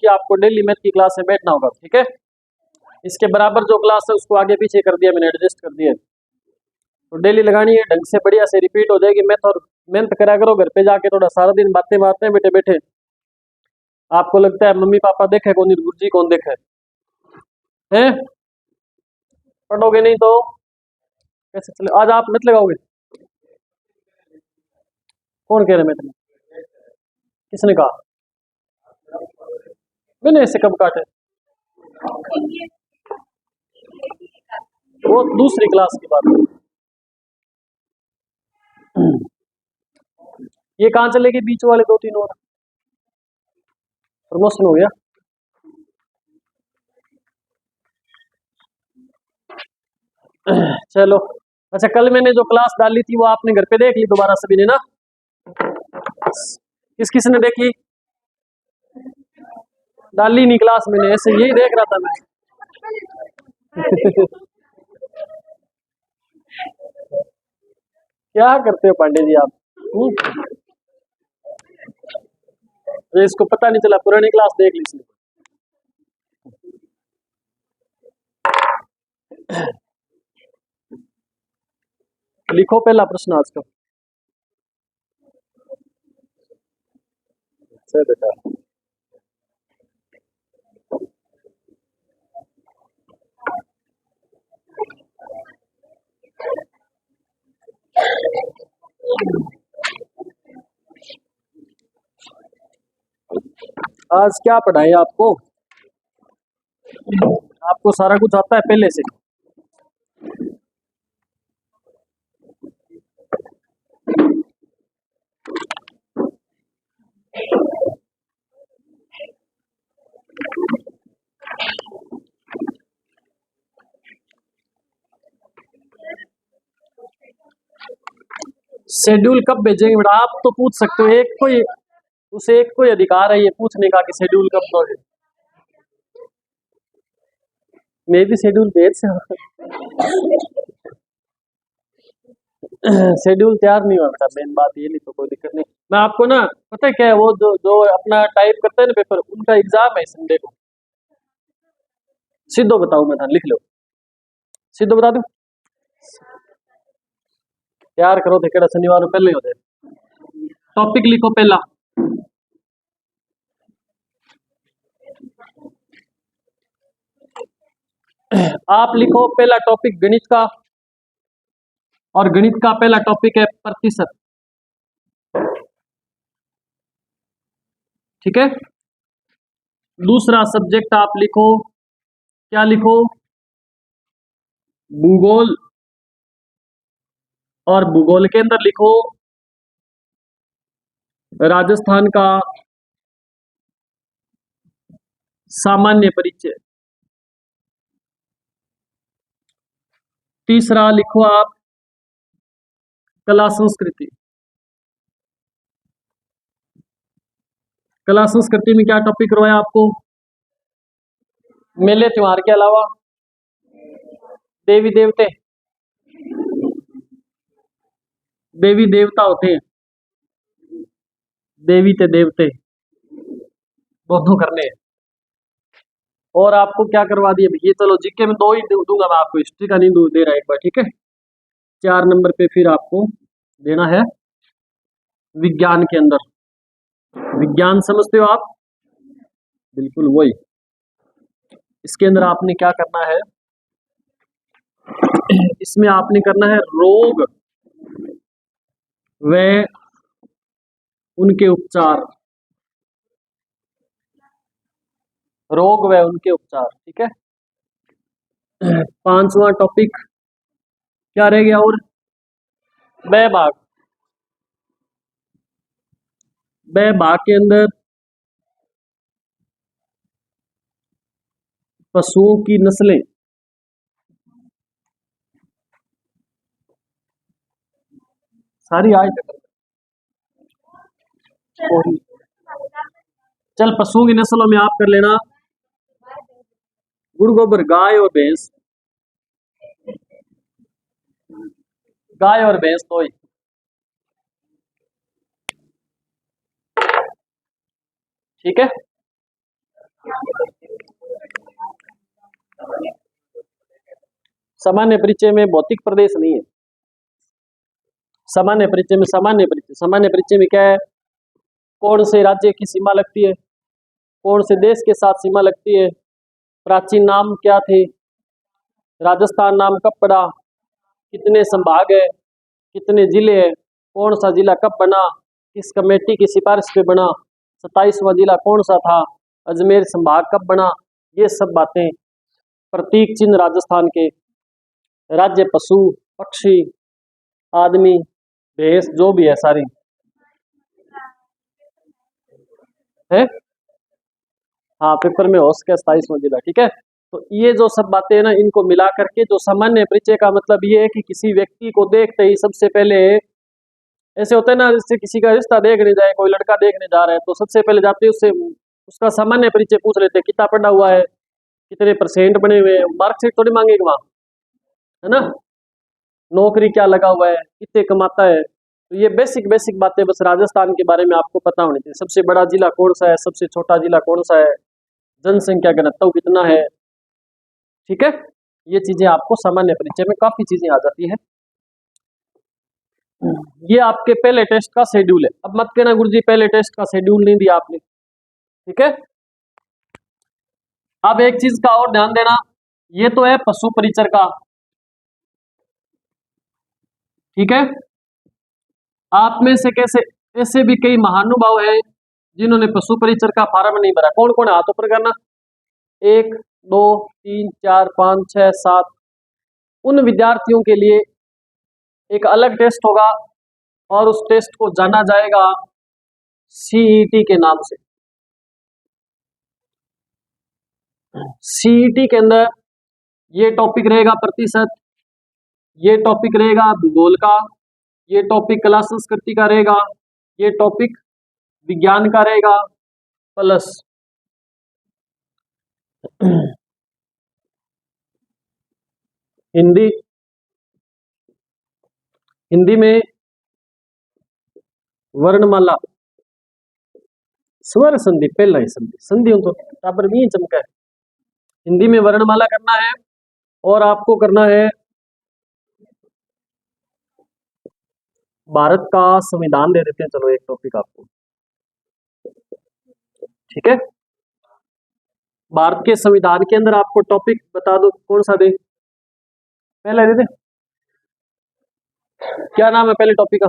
की आपको daily math की क्लास में बैठना होगा, ठीक है। इसके बराबर जो क्लास है उसको आगे पीछे कर दिया मैंने, एडजस्ट कर दिया, तो डेली लगानी है, ढंग से बढ़िया से रिपीट हो जाएगी मैथ। और मेहनत करा करो घर पे जाके, थोड़ा सारा दिन बातें मारते हैं बैठे बैठे, आपको लगता है मम्मी पापा देखे कौन, गुरुजी कौन देखे हैं, पढ़ोगे नहीं तो कैसे चले। आज आप मैथ लगाओगे? कौन कह रहे मैथ में? किसने कहा? मैंने ऐसे कब काटे? वो दूसरी क्लास की बात है। ये कहाँ चलेगी बीच वाले 2-3 और? प्रमोशन हो गया। चलो अच्छा, कल मैंने जो क्लास डाली थी वो आपने घर पे देख ली दोबारा सभी ने ना? किस किस ने देखी? डाली नहीं क्लास मैंने, ऐसे यही देख रहा था मैं। क्या करते हो पांडे जी आप? इसको पता नहीं चला, पुरानी क्लास देख ली इसने। लिखो पहला प्रश्न आज का। अच्छा बेटा, आज क्या पढ़ाए आपको? आपको सारा कुछ आता है पहले से? शेड्यूल कब भेजेंगे बेटा? आप तो पूछ सकते हो, एक कोई उसे एक कोई अधिकार है ये पूछने का कि शेड्यूल कब दोगे। मैं भी शेड्यूल भेज शेड्यूल तैयार नहीं हुआ बेटा, मेन बात ये, नहीं तो कोई दिक्कत नहीं। मैं आपको ना पता है क्या है, वो जो जो अपना टाइप करते हैं ना पेपर, उनका एग्जाम है संडे को। सीधो बताऊं मैं था, लिख लो, सीधो बता दूं, तैयार करो थे केड़ा शनिवार को पहले हो जाए। टॉपिक लिखो पहला, आप लिखो पहला टॉपिक गणित का, और गणित का पहला टॉपिक है प्रतिशत, ठीक है। दूसरा सब्जेक्ट आप लिखो, क्या लिखो? भूगोल, और भूगोल के अंदर लिखो राजस्थान का सामान्य परिचय। तीसरा लिखो आप कला संस्कृति। कला संस्कृति में क्या टॉपिक करवाया आपको? मेले त्योहार के अलावा देवी देवते, देवी देवता होते हैं, देवी ते देवते दोनों करने हैं। और आपको क्या करवा दिए भैया, चलो जीके में 2 ही दूंगा मैं आपको, हिस्ट्री का नहीं दे रहा एक बार, ठीक है। 4 नंबर पे फिर आपको देना है विज्ञान के अंदर। विज्ञान समझते हो आप? बिल्कुल वही। इसके अंदर आपने क्या करना है, इसमें आपने करना है रोग व उनके उपचार, रोग व उनके उपचार, ठीक है। 5वां टॉपिक क्या रह गया? और ब भाग, ब भाग के अंदर पशुओं की नस्लें, सारी आज तक। चल पशुओं की नस्लों में आप कर लेना गुड़ गोबर, गाय और भैंस, गाय और भैंस तो ही, ठीक है। सामान्य परिचय में भौतिक प्रदेश नहीं है। सामान्य परिचय में सामान्य परिचय में क्या है, कौन से राज्य की सीमा लगती है, कौन से देश के साथ सीमा लगती है, प्राचीन नाम क्या थे, राजस्थान नाम कब पड़ा, कितने संभाग है, कितने जिले हैं, कौन सा जिला कब बना, किस कमेटी की सिफारिश पे बना, 27वां जिला कौन सा था, अजमेर संभाग कब बना, ये सब बातें, प्रतीक चिन्ह राजस्थान के, राज्य पशु पक्षी आदमी भैंस जो भी है सारी है। हाँ पेपर में हो सके 27वां जिला, ठीक है। तो ये जो सब बातें हैं ना, इनको मिला करके जो सामान्य परिचय का मतलब ये है कि किसी व्यक्ति को देखते ही सबसे पहले, ऐसे होता है ना जैसे किसी का रिश्ता देखने जाए, कोई लड़का देखने जा रहा है तो सबसे पहले जाते उससे उसका सामान्य परिचय पूछ लेते, कितना पढ़ा हुआ है, कितने परसेंट बने हुए हैं, मार्कशीट थोड़ी मांगेगी वहाँ, है ना, नौकरी क्या लगा हुआ है, कितने कमाता है। तो ये बेसिक बेसिक बातें बस राजस्थान के बारे में आपको पता होनी चाहिए। सबसे बड़ा जिला कौन सा है, सबसे छोटा जिला कौन सा है, जनसंख्या घनत्व कितना है, ठीक है। ये चीजें आपको सामान्य परिचय में काफी चीजें आ जाती है। ये आपके पहले टेस्ट का शेड्यूल है। अब मत कहना गुरुजी पहले टेस्ट का शेड्यूल नहीं दिया आपने, ठीक है। अब एक चीज का और ध्यान देना, ये तो है पशु परिचर का, ठीक है। आप में से कैसे ऐसे भी कई महानुभाव हैं जिन्होंने पशु परिचर का फार्म नहीं भरा, कौन कौन है हाथों पर करना, 1 2 3 4 5 6 7। उन विद्यार्थियों के लिए एक अलग टेस्ट होगा और उस टेस्ट को जाना जाएगा सीईटी के नाम से। सीईटी के अंदर ये टॉपिक रहेगा प्रतिशत, ये टॉपिक रहेगा भूगोल का, ये टॉपिक कला संस्कृति का रहेगा, ये टॉपिक विज्ञान का रहेगा, प्लस हिंदी। हिंदी में वर्णमाला, स्वर संधि, पहला ही संधि, संधि तो टाबर भी चमका है। हिंदी में वर्णमाला करना है और आपको करना है भारत का संविधान दे देते हैं, चलो एक टॉपिक आपको, ठीक है। भारत के संविधान के अंदर आपको टॉपिक बता दो कौन सा दे, पहले दे दे, क्या नाम है पहले टॉपिक का,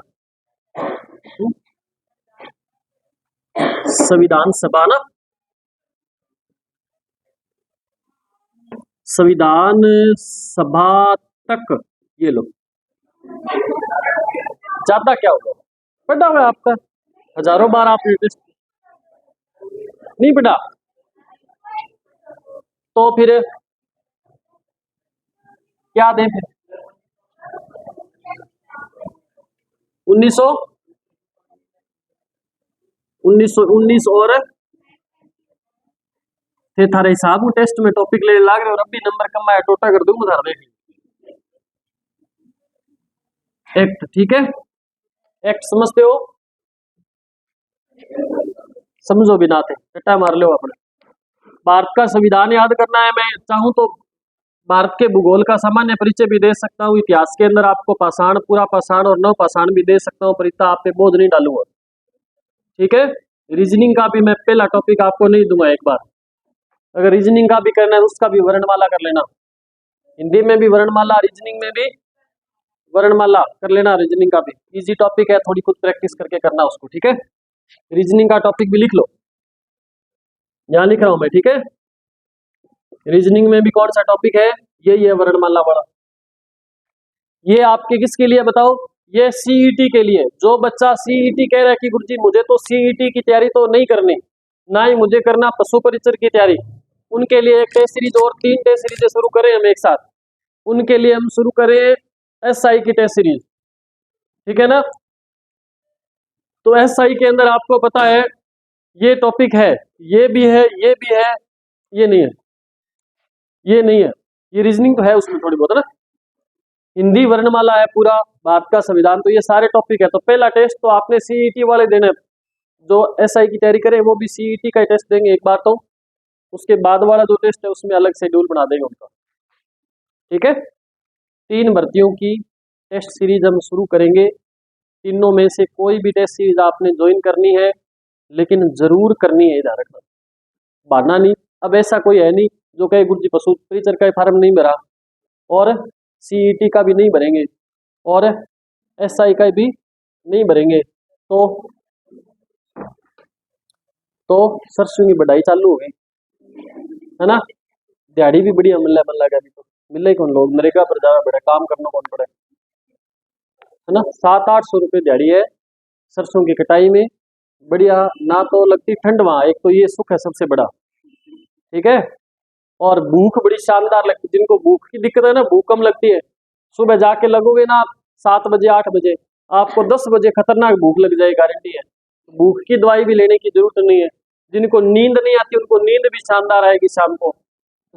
संविधान सभा ना, संविधान सभा तक, ये लो ज्यादा क्या होगा, पढ़ा हुआ है आपका, हजारों बार आपने टेस्ट नहीं पढ़ा, तो फिर क्या दें फिर, 1919 और थे थारे हिसाब में टेस्ट में टॉपिक ले लाग रहे और अब भी नंबर कम आया, टोटा कर दूंगा थारे देख एक्ट, ठीक है। एक्ट समझते हो, समझो बिना थे टट्टा मार लो अपने। भारत का संविधान याद करना है, मैं चाहूं तो भारत के भूगोल का सामान्य परिचय भी दे सकता हूँ, इतिहास के अंदर आपको पाषाण, पूरा पाषाण और नव पाषाण भी दे सकता हूँ, पर इतना आप पे बोझ नहीं डालूंगा, ठीक है। रीजनिंग का भी मैं पहला टॉपिक आपको नहीं दूंगा, एक बार अगर रीजनिंग का भी करना है उसका भी वर्णमाला कर लेना, हिंदी में भी वर्णमाला, रीजनिंग में भी वर्णमाला कर लेना, रीजनिंग का भी इजी टॉपिक है, थोड़ी खुद प्रैक्टिस करके करना उसको, ठीक है। रीजनिंग का टॉपिक भी लिख लो, यहाँ लिख रहा हूं मैं, ठीक है। रीजनिंग में भी कौन सा टॉपिक है, यही है वर्णमाला वाला। ये आपके किसके लिए बताओ, ये सीईटी के लिए। जो बच्चा सीईटी कह रहा है कि गुरुजी मुझे तो सीईटी की तैयारी तो नहीं करनी, ना ही मुझे करना पशु परिचर की तैयारी, उनके लिए एक टेस्ट सीरीज और 3 टेस्ट सीरीज शुरू करें हम एक साथ। उनके लिए हम शुरू करें एसआई की टेस्ट सीरीज, ठीक है ना। तो एसआई के अंदर आपको पता है ये टॉपिक है, ये भी है, ये भी है, ये नहीं है, ये नहीं है, ये रीजनिंग तो है उसमें थोड़ी बहुत है ना। हिंदी वर्णमाला है, पूरा भारत का संविधान, तो ये सारे टॉपिक है। तो पहला टेस्ट तो आपने सीईटी वाले देने, जो एसआई की तैयारी करे वो भी सीईटी का टेस्ट देंगे एक बार, तो उसके बाद वाला जो टेस्ट है उसमें अलग शेड्यूल बना देंगे उनका, ठीक है। 3 भर्तियों की टेस्ट सीरीज हम शुरू करेंगे। तीनों में से कोई भी टेस्ट सीरीज आपने ज्वाइन करनी है, लेकिन जरूर करनी है, ध्यान रखना, बहाना नहीं। अब ऐसा कोई है नहीं जो कहे गुरुजी पशु परिचर का फार्म नहीं भरा और सीईटी का भी नहीं भरेंगे और एसआई का भी नहीं भरेंगे, तो सरसों की बढ़ाई चालू हो गई, है ना। दिहाड़ी भी बढ़िया मिल लगा, अभी तो मिले कौन, लोग नरेगा पर ज्यादा बड़ा काम करना कौन पड़े, है ना। 700-800 रुपये दिहाड़ी है सरसों की कटाई में, बढ़िया। ना तो लगती ठंड वहाँ, एक तो ये सुख है सबसे बड़ा, ठीक है। और भूख बड़ी शानदार लगती, जिनको भूख की दिक्कत है ना, भूख कम लगती है, सुबह जाके लगोगे ना आप 7 बजे 8 बजे, आपको 10 बजे खतरनाक भूख लग जाए, गारंटी है। भूख की दवाई भी लेने की जरूरत नहीं है। जिनको नींद नहीं आती उनको नींद भी शानदार आएगी शाम को,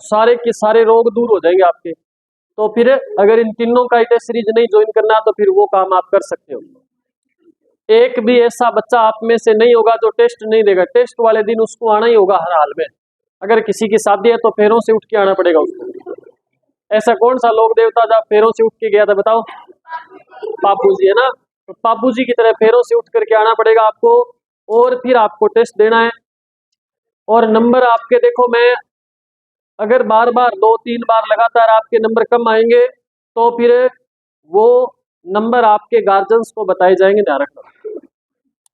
सारे के सारे रोग दूर हो जाएंगे आपके। तो फिर अगर इन तीनों का टेस्ट सीरीज नहीं ज्वाइन करना तो फिर वो काम आप कर सकते हो। एक भी ऐसा बच्चा आप में से नहीं होगा जो टेस्ट नहीं देगा, टेस्ट वाले दिन उसको आना ही होगा हर हाल में। अगर किसी की शादी है तो पैरों से उठ के आना पड़ेगा उसको। ऐसा कौन सा लोक देवता जब पैरों से उठ के गया था बताओ? बापू जी, है ना। तो बापू जी की तरह पैरों से उठ करके आना पड़ेगा आपको, और फिर आपको टेस्ट देना है। और नंबर आपके देखो, मैं अगर बार बार 2-3 बार लगातार आपके नंबर कम आएंगे तो फिर वो नंबर आपके गार्जियंस को बताए जाएंगे, ध्यान रखना।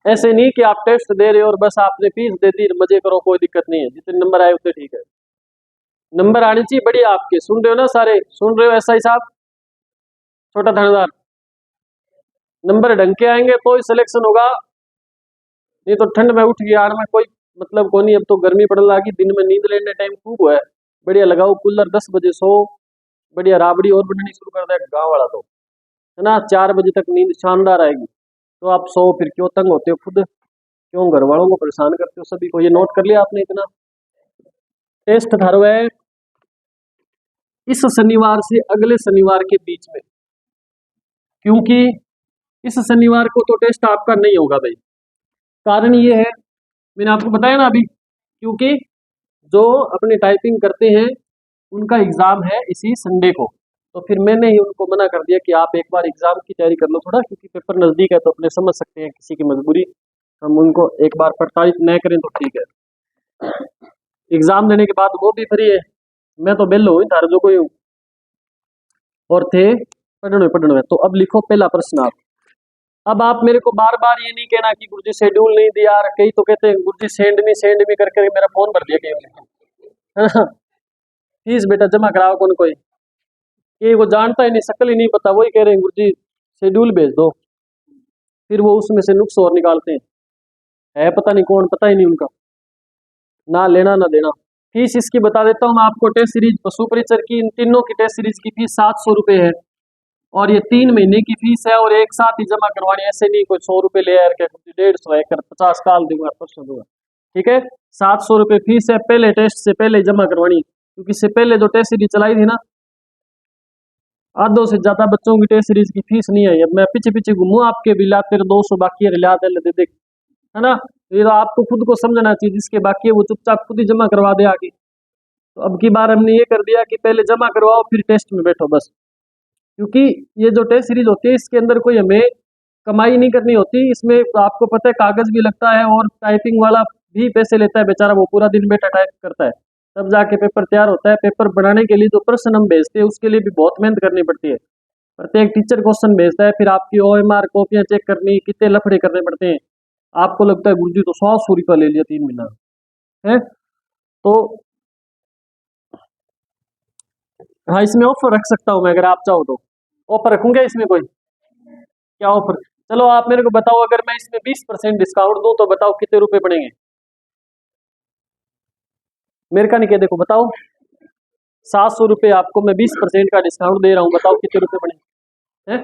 ऐसे नहीं कि आप टेस्ट दे रहे हो और बस आपने फीस दे दी, मजे करो, कोई दिक्कत नहीं है, जितने नंबर आए उतने ठीक है। नंबर आने चाहिए बढ़िया आपके, सुन रहे हो ना, सारे सुन रहे हो? ऐसा ही साहब, छोटा थानेदार, नंबर ढंग के आएंगे तो ही सिलेक्शन होगा, नहीं तो ठंड में उठ गया आने में कोई मतलब को नहीं। अब तो गर्मी पड़ लगी, दिन में नींद लेने टाइम खूब है, बढ़िया लगाओ कूलर, 10 बजे सो, बढ़िया राबड़ी और बननी शुरू कर दे गाँव वाला तो, है ना। 4 बजे तक नींद शानदार आएगी, तो आप सो, फिर क्यों तंग होते हो खुद, क्यों घर वालों को परेशान करते हो सभी को। ये नोट कर लिया आपने इतना। टेस्ट थारो है इस शनिवार से अगले शनिवार के बीच में, क्योंकि इस शनिवार को तो टेस्ट आपका नहीं होगा भाई। कारण ये है, मैंने आपको बताया ना अभी, क्योंकि जो अपनी टाइपिंग करते हैं उनका एग्जाम है इसी संडे को, तो फिर मैंने ही उनको मना कर दिया कि आप एक बार एग्जाम की तैयारी कर लो थोड़ा, क्योंकि पेपर नजदीक है, तो अपने समझ सकते हैं किसी की मजबूरी, हम उनको एक बार प्रताड़ित न करें तो ठीक है। एग्जाम देने के बाद वो भी फ्री है, मैं तो बेल हुई तार जो कोई हूँ, और थे पढ़ने। तो अब लिखो पहला प्रश्न आप। अब आप मेरे को बार बार ये नहीं कहना कि गुरुजी शेड्यूल नहीं दिया, कई तो कहते हैं गुरुजी सेंड नहीं करके मेरा फोन भर दिया कहीं, फीस बेटा जमा कराओ कौन कोई, ये वो जानता ही नहीं, शक्ल ही नहीं पता, वही कह रहे हैं गुरुजी शेड्यूल भेज दो, फिर वो उसमें से नुक्स और निकालते हैं, है पता नहीं कौन, पता ही नहीं उनका, ना लेना ना देना। फीस इसकी बता देता हूँ मैं आपको, टेस्ट सीरीज पशु परिचर की, इन तीनों की टेस्ट सीरीज की फीस 700 रुपये है, और ये 3 महीने की फीस है, और एक साथ ही जमा करवानी, ऐसे नहीं कोई 100 रुपये ले यार क्या 150 है कर 50 काल दूंगा परसों दूंगा, ठीक है। 700 रुपये फीस है, पहले टेस्ट से पहले जमा करवानी, क्योंकि इससे पहले जो टेस्ट सीरीज चलाई थी ना, आधों से ज्यादा बच्चों की टेस्ट सीरीज की फीस नहीं आई। अब मैं पीछे पीछे घूमू आपके बिला, तेरे 200 बाकी है, लिया दे देख, है ना। ये तो आपको खुद को समझना चाहिए, जिसके बाकी है वो चुपचाप खुद ही जमा करवा दे आगे। तो अब की बार हमने ये कर दिया कि पहले जमा करवाओ फिर टेस्ट में बैठो बस, क्योंकि ये जो टेस्ट सीरीज होती है इसके अंदर कोई हमें कमाई नहीं करनी होती, इसमें आपको पता है कागज भी लगता है, और टाइपिंग वाला भी पैसे लेता है बेचारा, वो पूरा दिन बैठा टाइप करता है, तब जाके पेपर तैयार होता है। पेपर बनाने के लिए जो प्रश्न हम भेजते हैं उसके लिए भी बहुत मेहनत करनी पड़ती है, प्रत्येक टीचर क्वेश्चन भेजता है, फिर आपकी OMR कॉपियां चेक करनी, कितने लफड़े करने पड़ते हैं। आपको लगता है गुरुजी तो 100 रुपया ले लिया 3 महीना है, तो हाँ इसमें ऑफर रख सकता हूँ मैं, अगर आप चाहो तो ऑफर रखूंगा इसमें, कोई क्या ऑफर। चलो आप मेरे को बताओ, अगर मैं इसमें 20% डिस्काउंट दूं तो बताओ कितने रुपए पड़ेंगे, मेरे का नहीं कह, देखो बताओ, 700 रुपये आपको मैं 20% का डिस्काउंट दे रहा हूँ, बताओ कितने रुपए पड़ेंगे हैं?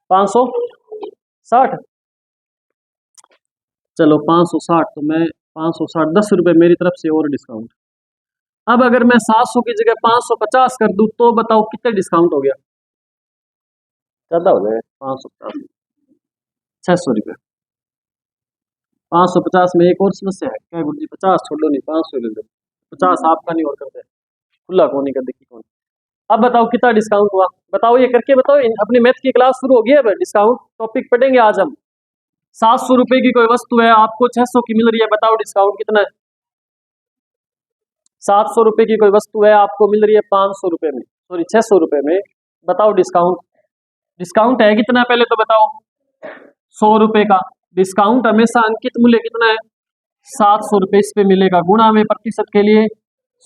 560, चलो 560, तो मैं 560, 10 रुपये मेरी तरफ से और डिस्काउंट। अब अगर मैं 700 की जगह 550 कर दूं तो बताओ कितने डिस्काउंट हो गया, ज्यादा हो जाए 550, 600 रुपये। 550 में एक और समस्या है क्या गुरुजी, 50 छोड़ लो, नहीं 500 ले लो, 50 आपका नहीं और करते, खुला कौन नहीं कर देखी कौन। अब बताओ कितना डिस्काउंट हुआ, बताओ ये करके बताओ। अपनी मैथ की क्लास शुरू होगी, अब डिस्काउंट टॉपिक पढ़ेंगे आज हम। 700 रुपए की कोई वस्तु है, आपको 600 की मिल रही है, बताओ डिस्काउंट कितना है। 700 रुपए की कोई वस्तु है, आपको मिल रही है 500 रुपए में, सॉरी 600 रुपए में, बताओ डिस्काउंट। डिस्काउंट है कितना, पहले तो बताओ। 100 रुपए का डिस्काउंट, हमेशा अंकित मूल्य कितना है, 700 रुपए, इस पे मिलेगा। गुणा में प्रतिशत के लिए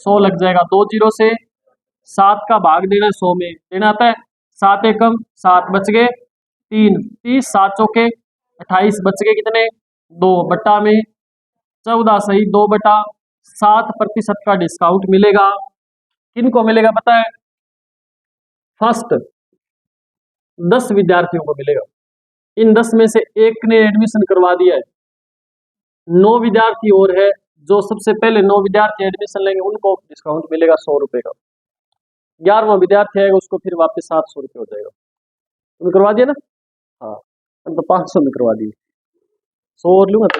100 लग जाएगा, 2 जीरो से 7 का भाग देना है 100 में, देना आता है 7 एकम 7 बच गए 3, 30 7 चौके 28 बच गए कितने 2, बट्टा में 14 सही 2/7% का डिस्काउंट मिलेगा। किन को मिलेगा पता है, फर्स्ट 10 विद्यार्थियों को मिलेगा। इन 10 में से एक ने एडमिशन करवा दिया है, 9 विद्यार्थी और है, जो सबसे पहले 9 विद्यार्थी एडमिशन लेंगे उनको डिस्काउंट मिलेगा 100 रुपए का। 11वां विद्यार्थी आएगा उसको फिर वापस 700 रुपये हो जाएगा। तुमने करवा दिया ना, हाँ हम तो 500 में करवा दिए, 100 और लूंगा तो।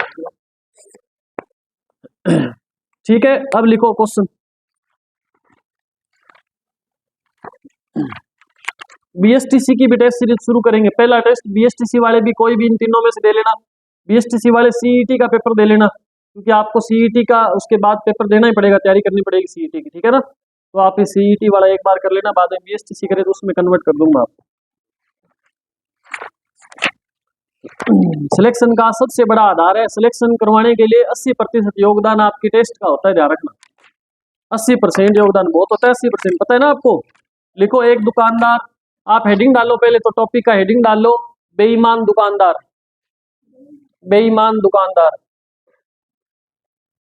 ठीक है, अब लिखो क्वेश्चन। बीएसटीसी की भी टेस्ट सीरीज शुरू करेंगे। पहला टेस्ट बीएसटीसी वाले भी कोई भी इन तीनों में से दे लेना। बीएसटीसी वाले सीईटी का पेपर दे लेना, क्योंकि आपको सीईटी का उसके बाद पेपर देना ही पड़ेगा, तैयारी करनी पड़ेगी सीईटी की, ठीक है ना। तो आप ये सीईटी वाला एक बार कर लेना, बाद में बीएसटीसी करे तो उसमें कन्वर्ट कर दूंगा आपको। सिलेक्शन का सबसे बड़ा आधार है, सिलेक्शन करवाने के लिए 80% योगदान आपकी टेस्ट का होता है, ध्यान रखना। 80% योगदान बहुत होता है, 80% पता है ना आपको। लिखो एक दुकानदार, आप हेडिंग डालो पहले तो, टॉपिक का हेडिंग डाल लो, बेईमान दुकानदार। बेईमान दुकानदार,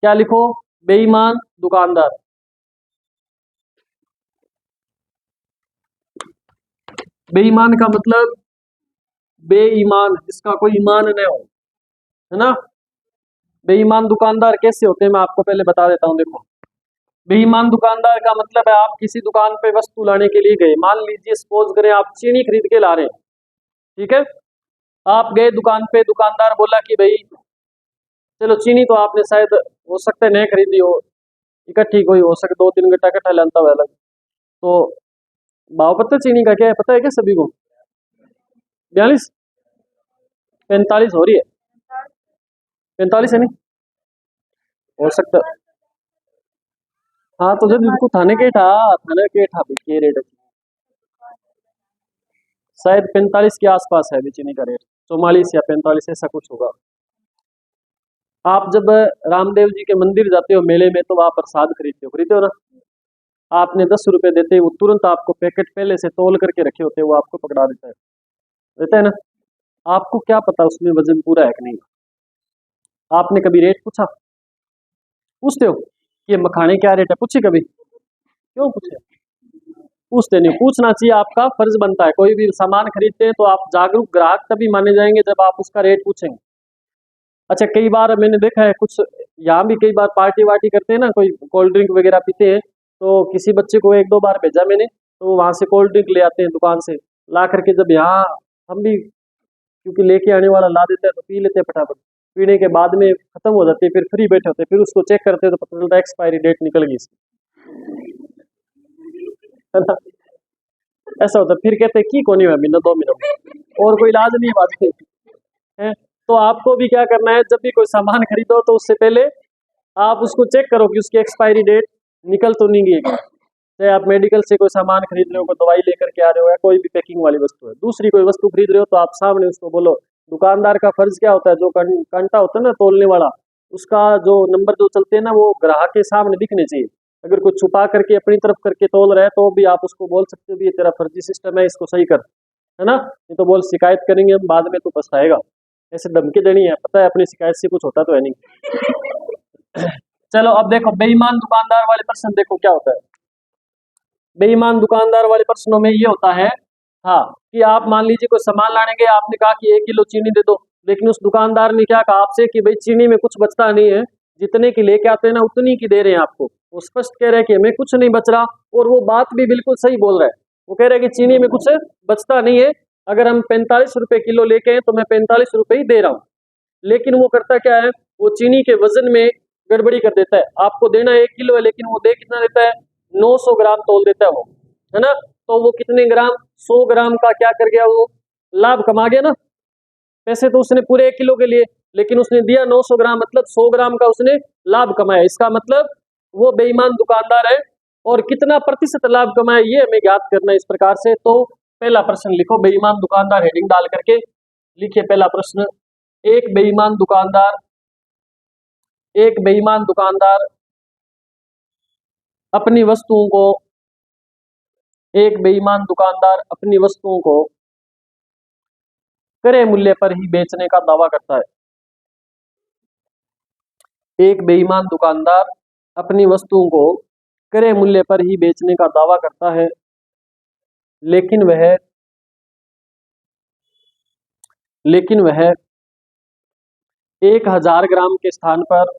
क्या लिखो, बेईमान दुकानदार। बेईमान का मतलब बेईमान, जिसका कोई ईमान न हो, है ना। बेईमान दुकानदार कैसे होते हैं मैं आपको पहले बता देता हूं। देखो बेईमान दुकानदार का मतलब है, आप किसी दुकान पे वस्तु लाने के लिए गए, मान लीजिए सपोज करें आप चीनी खरीद के ला रहे हैं, ठीक है। आप गए दुकान पे, दुकानदार बोला कि भाई चलो चीनी तो आपने शायद हो सकता है नहीं खरीदी हो, इकट्ठी कोई हो सकता 2-3 गट्टा इकट्ठा लाता हुआ अलग। तो भाव पता चीनी का क्या है, पता है क्या सभी को, 42 45 हो रही है, 45 है नहीं हो सकता। हाँ तो जब इनको थाने के रेट है, शायद 45 के आसपास है अभी चीनी का रेट, 44 या 45 ऐसा कुछ होगा। आप जब रामदेव जी के मंदिर जाते हो मेले में, तो वहाँ प्रसाद खरीदते हो ना, आपने 10 रुपए देते, वो तुरंत आपको पैकेट पहले से तौल करके रखे होते हैं, वो आपको पकड़ा देता है ना। आपको क्या पता उसमें वजन पूरा है कि नहीं, आपने कभी रेट पूछा, पूछते हो कि मखाने क्या रेट है, पूछे कभी, क्यों पूछे, पूछते नहीं। पूछना चाहिए, आपका फर्ज बनता है। कोई भी सामान खरीदते हैं तो आप जागरूक ग्राहक तभी माने जाएंगे जब आप उसका रेट पूछेंगे। अच्छा कई बार मैंने देखा है, कुछ यहाँ भी कई बार पार्टी वार्टी करते हैं ना, कोई कोल्ड ड्रिंक वगैरह पीते हैं, तो किसी बच्चे को 1-2 बार भेजा मैंने, तो वहाँ से कोल्ड ड्रिंक ले आते हैं दुकान से, ला करके जब यहाँ हम भी क्योंकि लेके आने वाला ला देता है तो पी लेते हैं फटाफट, पीने के बाद में खत्म हो जाती है, फिर फ्री बैठे होते हैं, फिर उसको चेक करते हैं तो पता चलता है एक्सपायरी डेट निकल गई इसकी, है ना। ऐसा होता है, फिर कहते हैं की कोनी में 2 मिनट और कोई इलाज नहीं है बात है। तो आपको भी क्या करना है, जब भी कोई सामान खरीदो तो उससे पहले आप उसको चेक करो कि उसकी एक्सपायरी डेट निकल तो नहीं गई। चाहे आप मेडिकल से कोई सामान खरीद रहे हो, कोई दवाई लेकर के आ रहे हो, या कोई भी पैकिंग वाली वस्तु है, दूसरी कोई वस्तु खरीद रहे हो, तो आप सामने उसको बोलो। दुकानदार का फर्ज क्या होता है, जो कांटा होता है ना तोलने वाला, उसका जो नंबर जो चलते हैं ना, वो ग्राहक के सामने दिखने चाहिए। अगर कोई छुपा करके अपनी तरफ करके तोल रहा है तो भी आप उसको बोल सकते हो भी ये तेरा फर्जी सिस्टम है, इसको सही कर, है ना। नहीं तो बोल शिकायत करेंगे हम बाद में, तो पछताएगा। ऐसे धमकी देनी है, पता है अपनी शिकायत से कुछ होता तो है नहीं। चलो अब देखो बेईमान दुकानदार वाले प्रश्न देखो क्या होता है। बेईमान दुकानदार वाले प्रश्नों में ये होता है, हाँ, कि आप मान लीजिए कोई सामान लाने गए, आपने कहा कि 1 किलो चीनी दे दो, लेकिन उस दुकानदार ने क्या कहा आपसे कि भाई चीनी में कुछ बचता नहीं है, जितने की लेके आते हैं ना उतनी की दे रहे हैं आपको। वो स्पष्ट कह रहे हैं कि हमें कुछ नहीं बच रहा, और वो बात भी बिल्कुल सही बोल रहा है। वो कह रहे हैं कि चीनी में कुछ बचता नहीं है, अगर हम 45 रुपए किलो लेके हैं तो मैं 45 रुपए ही दे रहा हूँ। लेकिन वो करता क्या है, वो चीनी के वजन में गड़बड़ी कर देता है। आपको देना 1 किलो है, लेकिन वो दे कितना देता है, 900 ग्राम तोल देता है वो, है ना। तो वो कितने ग्राम, 100 ग्राम का क्या कर गया, वो लाभ कमा गया ना। पैसे तो उसने पूरे 1 किलो के लिए, लेकिन उसने दिया 900 ग्राम, मतलब 100 ग्राम का उसने लाभ कमाया। इसका मतलब वो बेईमान दुकानदार है। और कितना प्रतिशत लाभ कमाया ये हमें ज्ञात करना है इस प्रकार से। तो पहला प्रश्न लिखो, बेईमान दुकानदार हेडिंग डाल करके लिखिए पहला प्रश्न। एक बेईमान दुकानदार अपनी वस्तुओं को क्रय मूल्य पर ही बेचने का दावा करता है। एक बेईमान दुकानदार अपनी वस्तुओं को क्रय मूल्य पर ही बेचने का दावा करता है, लेकिन वह 1000 ग्राम के स्थान पर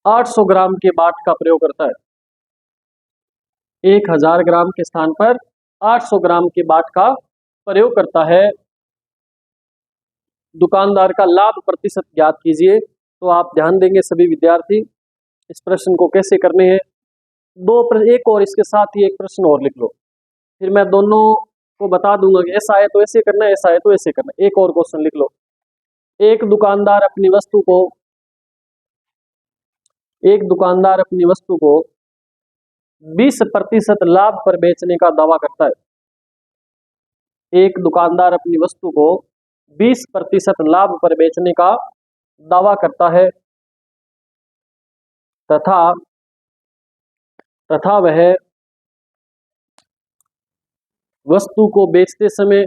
800 ग्राम के बाट का प्रयोग करता है। 1000 ग्राम के स्थान पर 800 ग्राम के बाट का प्रयोग करता है। दुकानदार का लाभ प्रतिशत ज्ञात कीजिए। तो आप ध्यान देंगे सभी विद्यार्थी, इस प्रश्न को कैसे करने हैं। एक और इसके साथ ही एक प्रश्न और लिख लो, फिर मैं दोनों को बता दूंगा कि ऐसा है तो ऐसे करना है, ऐसा है तो ऐसे करना है। एक और क्वेश्चन लिख लो। एक दुकानदार अपनी वस्तु को 20% लाभ पर बेचने का दावा करता है। एक दुकानदार अपनी वस्तु को 20% लाभ पर बेचने का दावा करता है तथा वह वस्तु को बेचते समय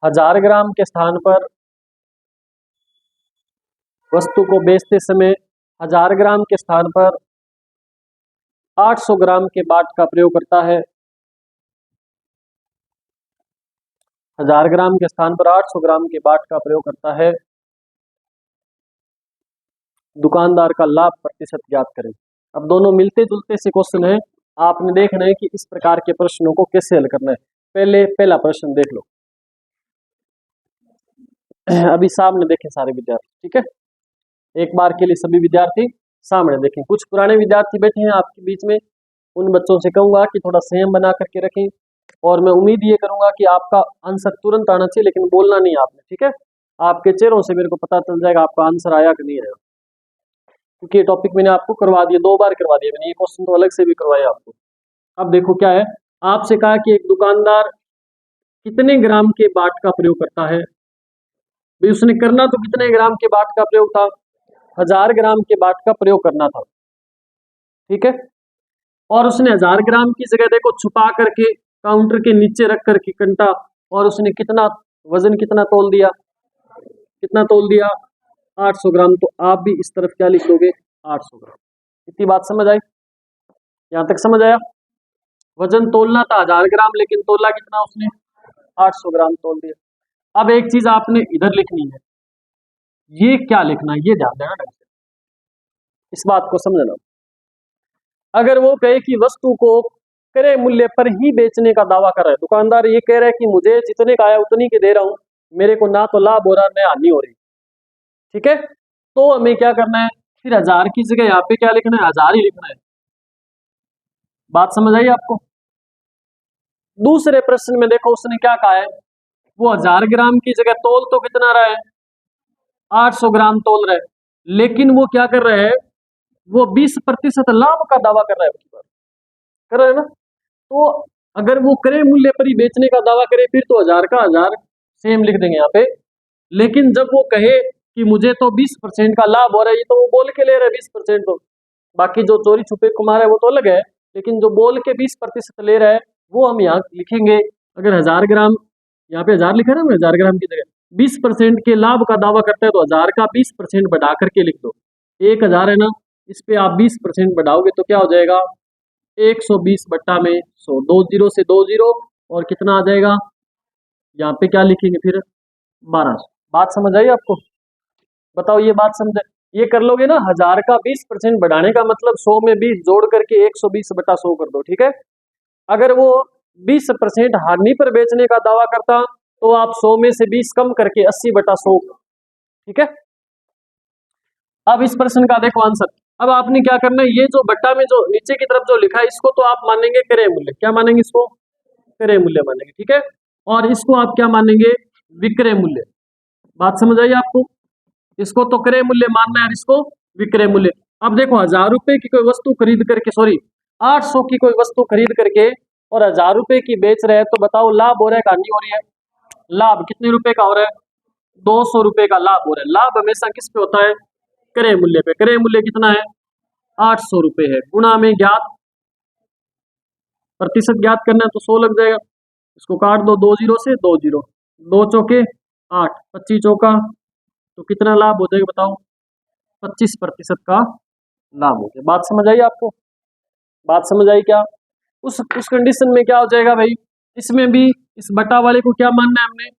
1000 ग्राम के स्थान पर 800 ग्राम के बाट का प्रयोग करता है। 1000 ग्राम के स्थान पर 800 ग्राम के बाट का प्रयोग करता है। दुकानदार का लाभ प्रतिशत ज्ञात करें। अब दोनों मिलते जुलते से क्वेश्चन है, आपने देखना है कि इस प्रकार के प्रश्नों को कैसे हल करना है। पहला प्रश्न देख लो, अभी सामने देखें सारे विद्यार्थी, ठीक है। एक बार के लिए सभी विद्यार्थी सामने देखें। कुछ पुराने विद्यार्थी बैठे हैं आपके बीच में, उन बच्चों से कहूंगा कि थोड़ा संयम बना करके रखें, और मैं उम्मीद ये करूंगा कि आपका आंसर तुरंत आना चाहिए, लेकिन बोलना नहीं आपने, ठीक है। आपके चेहरों से मेरे को पता चल जाएगा आपका आंसर आया कि नहीं आया, क्योंकि ये टॉपिक मैंने आपको करवा दिया, 2 बार करवा दिया मैंने, ये क्वेश्चन तो अलग से भी करवाया आपको। अब देखो क्या है, आपसे कहा कि एक दुकानदार कितने ग्राम के बाट का प्रयोग करता है। भाई उसने करना तो कितने ग्राम के बाट का प्रयोग था, 1000 ग्राम के बाट का प्रयोग करना था, ठीक है। और उसने 1000 ग्राम की जगह देखो छुपा करके काउंटर के नीचे रख करके कंटा, और उसने वजन कितना तोल दिया 800 ग्राम। तो आप भी इस तरफ क्या लिख दोगे, 800 ग्राम। इतनी बात समझ आई, यहां तक समझ आया। वजन तोलना था 1000 ग्राम, लेकिन तोला कितना उसने, 800 ग्राम तोल दिया। अब एक चीज आपने इधर लिखनी है, ये क्या लिखना है ये ध्यान देना ढंग से, इस बात को समझना। अगर वो कहे कि वस्तु को क्रय मूल्य पर ही बेचने का दावा कर रहा है, दुकानदार ये कह रहा है कि मुझे जितने का आया उतनी के दे रहा हूं, मेरे को ना तो लाभ हो रहा ना हानि हो रही, ठीक है। तो हमें क्या करना है, फिर 1000 की जगह यहाँ पे क्या लिखना है, 1000 ही लिखना है। बात समझ आई आपको। दूसरे प्रश्न में देखो उसने क्या कहा है, वो 1000 ग्राम की जगह तोल तो कितना रहा है, 800 ग्राम तोल रहा है, लेकिन वो क्या कर रहा है, वो 20% लाभ का दावा कर रहा है, कर रहा है ना। तो अगर वो क्रय मूल्य पर ही बेचने का दावा करे, फिर तो 1000 का 1000 सेम लिख देंगे यहाँ पे। लेकिन जब वो कहे कि मुझे तो 20% का लाभ हो रहा है, ये तो वो बोल के ले रहा है 20%, तो बाकी जो चोरी छुपे कुमार है वो तो अलग है, लेकिन जो बोल के 20% ले रहा है वो हम यहाँ लिखेंगे। अगर 1000 ग्राम, यहाँ पे 1000 लिखा है ना, 1000 ग्राम की जगह 20% के लाभ का दावा करता है, तो 1000 का 20% बढ़ा करके लिख दो। 1000 है ना, इस पे आप 20% बढ़ाओगे तो क्या हो जाएगा, 120 बट्टा में 100, 2 0 से 2 0, और कितना आ जाएगा, यहाँ पे क्या लिखेंगे फिर 1200। बात समझ आई आपको, बताओ ये बात समझ, ये कर लोगे ना। 1000 का 20% बढ़ाने का मतलब 100 में 20 जोड़ करके 120 बटा 100 कर दो, ठीक है। अगर वो 20% हानि पर बेचने का दावा करता तो आप 100 में से 20 कम करके 80/100, ठीक है। अब इस प्रश्न का देखो आंसर। अब आपने क्या करना है, ये जो बट्टा में जो नीचे की तरफ जो लिखा है इसको तो आप मानेंगे क्रय मूल्य, क्या मानेंगे इसको, क्रय मूल्य मानेंगे, ठीक है। और इसको आप क्या मानेंगे, विक्रय मूल्य। बात समझ आई आपको, इसको तो क्रय मूल्य मानना है और इसको विक्रय मूल्य। अब देखो 1000 रुपए की कोई वस्तु खरीद करके, सॉरी 800 की कोई वस्तु खरीद करके और 1000 रुपए की बेच रहे हैं, तो बताओ लाभ हो रहा है कि हानि हो रही है। लाभ कितने रुपए का हो रहा है, 200 रुपए का लाभ हो रहा है। लाभ हमेशा किस पे होता है, क्रय मूल्य पे। क्रय मूल्य कितना है, 800 रुपए है, गुणा में ज्ञात प्रतिशत ज्ञात करना है तो 100 लग जाएगा। इसको काट दो, 2 जीरो से 2 जीरो, 2 चौके 8, 25 चौका, तो कितना लाभ हो जाएगा बताओ, 25% का लाभ हो गया। बात समझ आई आपको, बात समझ आई क्या। उस कंडीशन में क्या हो जाएगा भाई, इसमें भी इस बटा वाले को क्या मानना है हमने,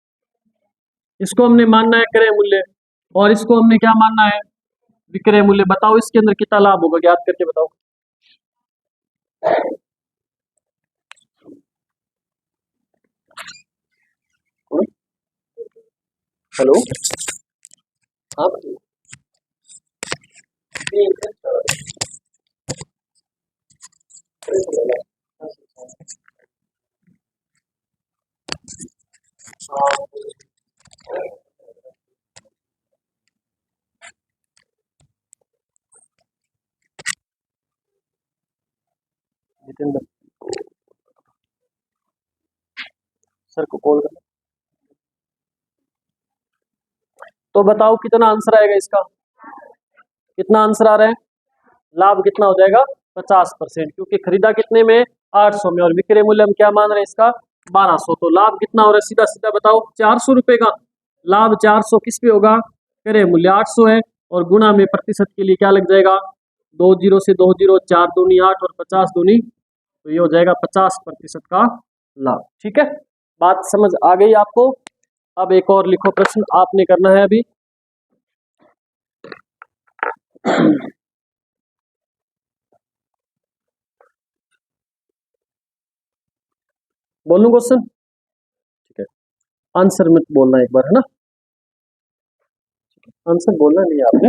इसको हमने मानना है क्रय मूल्य और इसको हमने क्या मानना है, विक्रय मूल्य। बताओ इसके अंदर कितना लाभ होगा, ज्ञात करके बताओ। हेलो, हाँ जितेंद्र सर को कॉल करना। तो बताओ कितना आंसर आएगा इसका, कितना आंसर आ रहा है, लाभ कितना हो जाएगा 50%, क्योंकि खरीदा कितने में 800 में और विक्रय मूल्य हम क्या मान रहे हैं इसका 1200। तो लाभ कितना हो रहा है, सीधा सीधा बताओ 400 रुपए का लाभ। 400 किस पे होगा, क्रय मूल्य 800 है और गुणा में प्रतिशत के लिए क्या लग जाएगा, 2 जीरो से 2 जीरो, 4 दूनी 8 और 50 दूनी, तो ये हो जाएगा 50% का लाभ, ठीक है। बात समझ आ गई आपको। अब एक और लिखो प्रश्न आपने करना है अभी। बोलूं क्वेश्चन, ठीक है। आंसर मत बोलना एक बार, है ना, आंसर बोलना नहीं है आपने,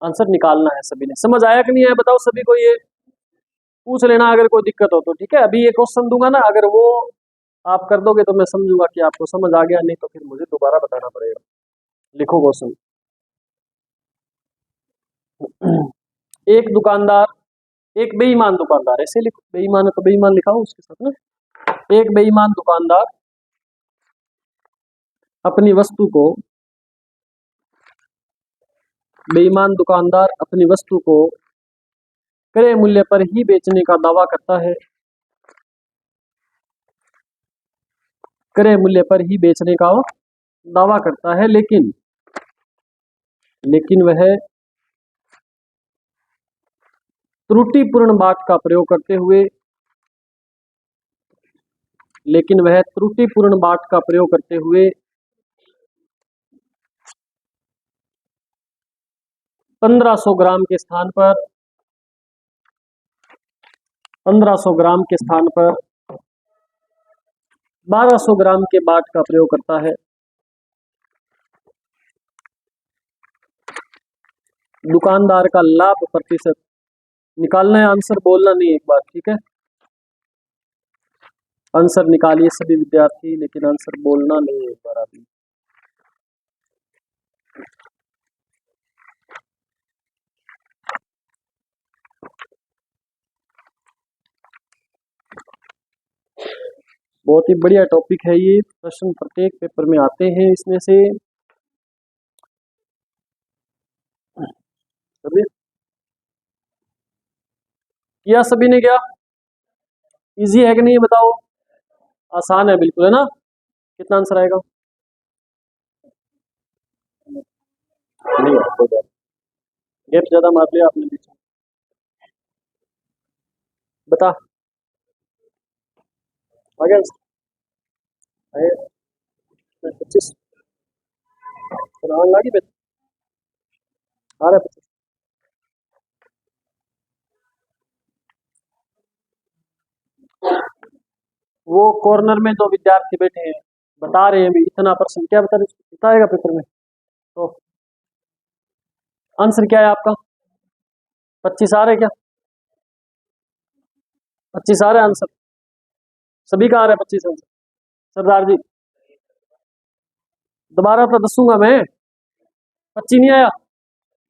आंसर निकालना है सभी ने। समझ आया कि नहीं है बताओ सभी को, ये पूछ लेना अगर कोई दिक्कत हो तो, ठीक है। अभी ये क्वेश्चन दूंगा ना, अगर वो आप कर दोगे तो मैं समझूंगा कि आपको समझ आ गया, नहीं तो फिर मुझे दोबारा बताना पड़ेगा। लिखो क्वेश्चन। एक दुकानदार, एक बेईमान दुकानदार, ऐसे लिखो, बेईमान है तो बेईमान लिखा हो उसके साथ ना। एक बेईमान दुकानदार अपनी वस्तु को, बेईमान दुकानदार अपनी वस्तु को क्रय मूल्य पर ही बेचने का दावा करता है, क्रय मूल्य पर ही बेचने का दावा करता है, लेकिन वह त्रुटिपूर्ण बाट का प्रयोग करते हुए, लेकिन वह त्रुटिपूर्ण बाट का प्रयोग करते हुए 1500 ग्राम के स्थान पर 1500 ग्राम के स्थान पर 1200 ग्राम के बाट का प्रयोग करता है। दुकानदार का लाभ प्रतिशत निकालना है, आंसर बोलना नहीं एक बार, ठीक है। आंसर निकालिए सभी विद्यार्थी, लेकिन आंसर बोलना नहीं एक बार अभी। बहुत ही बढ़िया टॉपिक है ये, प्रश्न प्रत्येक पेपर में आते हैं इसमें से। सभी किया, सभी ने क्या, इजी है कि नहीं बताओ, आसान है बिल्कुल, है ना। कितना आंसर आएगा, नहीं आपको गैप ज्यादा मार लिया आपने बीच में, बता आ गया 25 लागी पे आ रहा है। वो कॉर्नर में दो विद्यार्थी बैठे हैं, बता रहे हैं अभी इतना परसेंट, क्या बता रहे कितना आएगा पेपर में। तो आंसर क्या है आपका, 25 आ रहे क्या, 25 आ रहे आंसर, सभी का आ रहा है 25 आंसर। सरदार जी दोबारा तो दसूंगा मैं, 25 नहीं आया,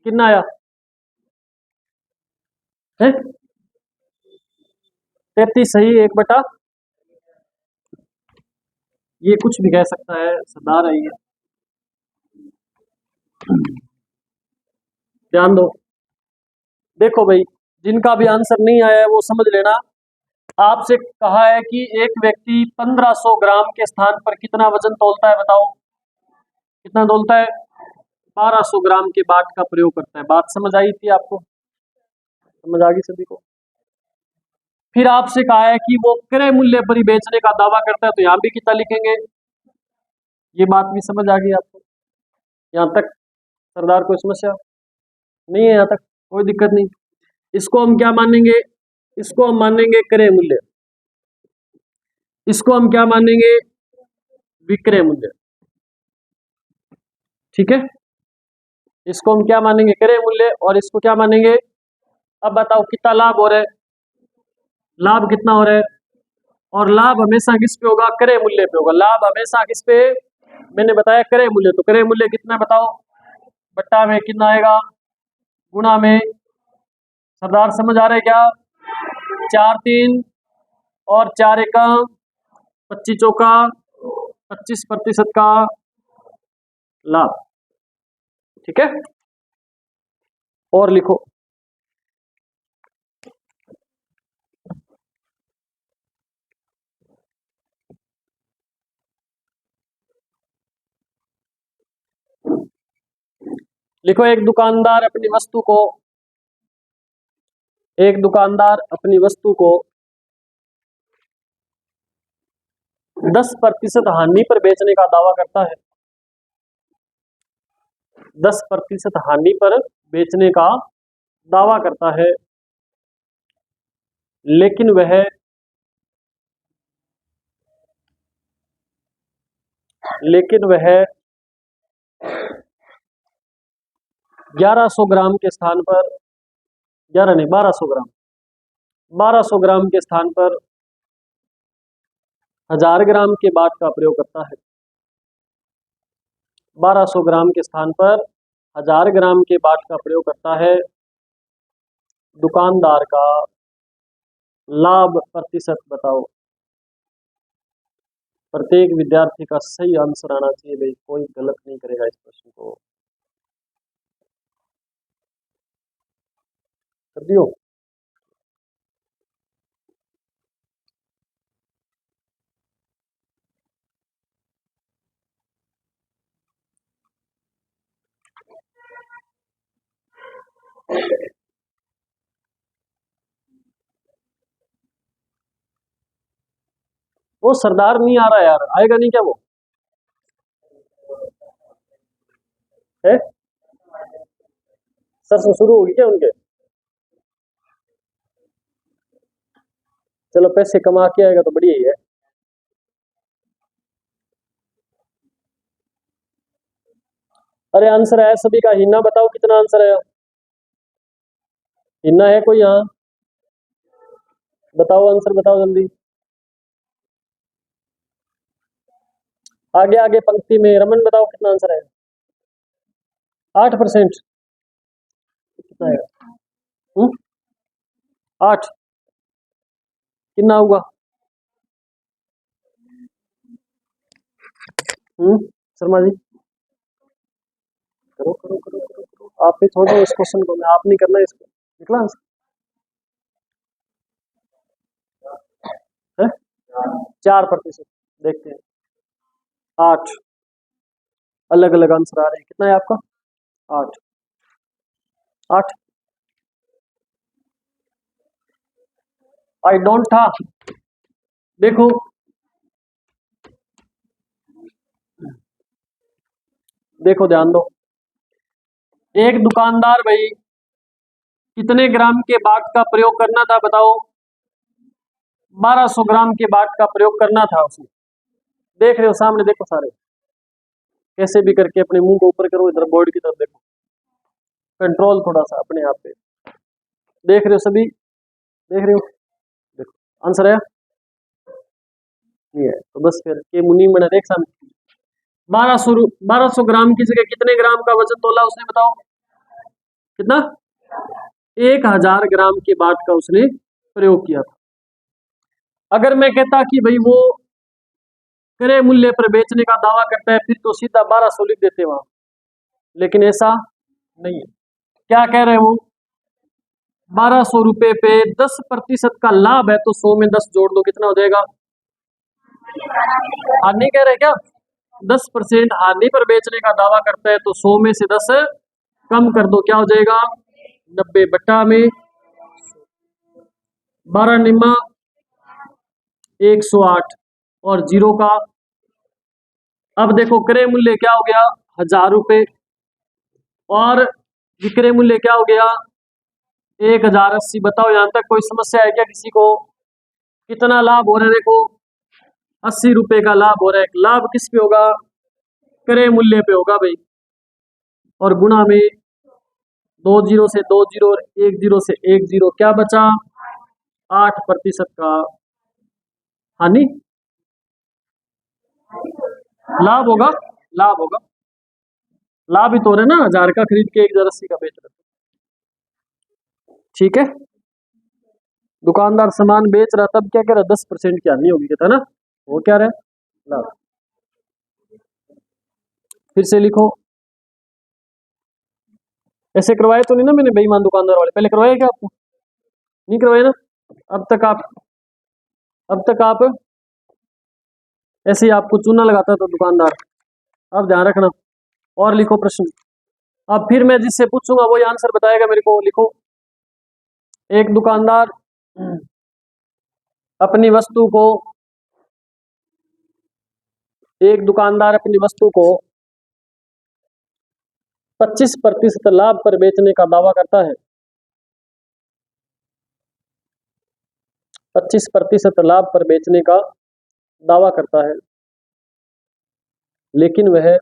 कितना आया है, 33 सही, 1/, ये कुछ भी कह सकता है, सरदार है ये। ध्यान दो, देखो भाई जिनका भी आंसर नहीं आया है वो समझ लेना। आपसे कहा है कि एक व्यक्ति 1500 ग्राम के स्थान पर कितना वजन तौलता है, बताओ कितना तौलता है, 1200 ग्राम के बाट का प्रयोग करता है। बात समझ आई थी आपको, समझ आ गई सभी को। फिर आपसे कहा है कि वो क्रय मूल्य पर ही बेचने का दावा करता है, तो यहां भी कितना लिखेंगे, ये बात भी समझ आ गई आपको। यहाँ तक सरदार कोई समस्या नहीं है, यहाँ तक कोई दिक्कत नहीं। इसको हम क्या मानेंगे, इसको हम मानेंगे क्रय मूल्य, इसको हम क्या मानेंगे, विक्रय मूल्य, ठीक है। इसको हम क्या मानेंगे, क्रय मूल्य, और इसको क्या मानेंगे। अब बताओ कितना लाभ हो रहा है, लाभ कितना हो रहा है, और लाभ हमेशा किस पे होगा, क्रय मूल्य पे होगा। लाभ हमेशा किस पे, मैंने बताया क्रय मूल्य, तो क्रय मूल्य कितना बताओ, बट्टा में कितना आएगा, गुणा में, सरदार समझ आ रहा है क्या, 4 3 और 4 एकम 25 चौका 25% का लाभ, ठीक है। और लिखो, लिखो एक दुकानदार अपनी वस्तु को, एक दुकानदार अपनी वस्तु को 10% हानि पर बेचने का दावा करता है, 10% हानि पर बेचने का दावा करता है, लेकिन वह 1100 ग्राम के स्थान पर, 11 नहीं 1200 ग्राम, 1200 ग्राम के स्थान पर 1000 ग्राम के बाट का प्रयोग करता है, 1200 ग्राम के स्थान पर 1000 ग्राम के बाट का प्रयोग करता है। दुकानदार का लाभ प्रतिशत बताओ। प्रत्येक विद्यार्थी का सही आंसर आना चाहिए भाई, कोई गलत नहीं करेगा इस प्रश्न को, कर दियो। वो सरदार नहीं आ रहा यार, आएगा नहीं क्या वो है, सर से शुरू होगी क्या उनके, चलो पैसे कमा के आएगा तो बढ़िया ही है। अरे आंसर है सभी का, हिन्ना बताओ कितना आंसर है, हिन्ना है कोई यहाँ, बताओ आंसर बताओ जल्दी, आगे आगे पंक्ति में, रमन बताओ कितना आंसर है, 8%, कितना है, 8, कितना हुआ, शर्मा जी करो करो करो करो करो, आप ही छोड़ो इस क्वेश्चन को, मैं आप नहीं करना इसको, निकला आंसर है 4%, देखते हैं 8, अलग अलग आंसर आ रहे हैं, कितना है आपका 8, 8, आई डोंट था, देखो देखो ध्यान दो, एक दुकानदार भाई कितने ग्राम के बाट का प्रयोग करना था बताओ, 1200 ग्राम के बाट का प्रयोग करना था उसने, देख रहे हो सामने, देखो सारे कैसे भी करके अपने मुंह को ऊपर करो, इधर बोर्ड की तरफ देखो, कंट्रोल थोड़ा सा अपने आप पे। देख रहे हो सभी, देख रहे हो, देखो आंसर है ये है। तो बस फिर के मुनी बना देख सामने। 1200 ग्राम की जगह कितने ग्राम का वजन तोला उसने, बताओ कितना? 1000 ग्राम के बाट का उसने प्रयोग किया था। अगर मैं कहता कि भाई वो क्रय मूल्य पर बेचने का दावा करता है, फिर तो सीधा 1200 लिख देते वहां, लेकिन ऐसा नहीं है। क्या कह रहे हैं वो? 1200 रुपए पे 10% का लाभ है, तो 100 में 10 जोड़ दो, कितना हो जाएगा? हानि कह रहे हैं क्या? 10% हानि पर बेचने का दावा करता है, तो 100 में से 10 कम कर दो, क्या हो जाएगा? 90 बट्टा में 12 निम्मा 108 और जीरो का। अब देखो क्रय मूल्य क्या हो गया? 1000 रुपए, और विक्रय मूल्य क्या हो गया? 1080। बताओ यहां तक कोई समस्या है क्या किसी को? कितना लाभ हो रहा है? देखो 80 रुपए का लाभ हो रहा है। लाभ किस पे होगा? क्रय मूल्य पे होगा भाई, और गुणा में 2 जीरो से 2 जीरो और 1 जीरो से 1 जीरो, क्या बचा? 8% का हानि, लाभ होगा, लाभ होगा, लाभ ही तो हो रहा है ना, 1000 का खरीद के 1080 का बेच रहे हैं। ठीक है, दुकानदार सामान बेच रहा तब क्या कह रहा? 10% की हानि होगी, कहता ना, वो क्या रहा? लाभ। फिर से लिखो, ऐसे करवाए तो नहीं ना मैंने बेईमान दुकानदार वाले? पहले करवाए क्या आपको? नहीं करवाए ना? अब तक आप अब तक आप ऐसे ही आपको चूना लगाता था दुकानदार। अब ध्यान रखना। और लिखो प्रश्न। अब फिर मैं जिससे पूछूंगा वही आंसर बताएगा मेरे को। लिखो, एक दुकानदार अपनी वस्तु को एक दुकानदार अपनी वस्तु को 25% लाभ पर बेचने का दावा करता है। 25% लाभ पर बेचने का दावा करता है, लेकिन वह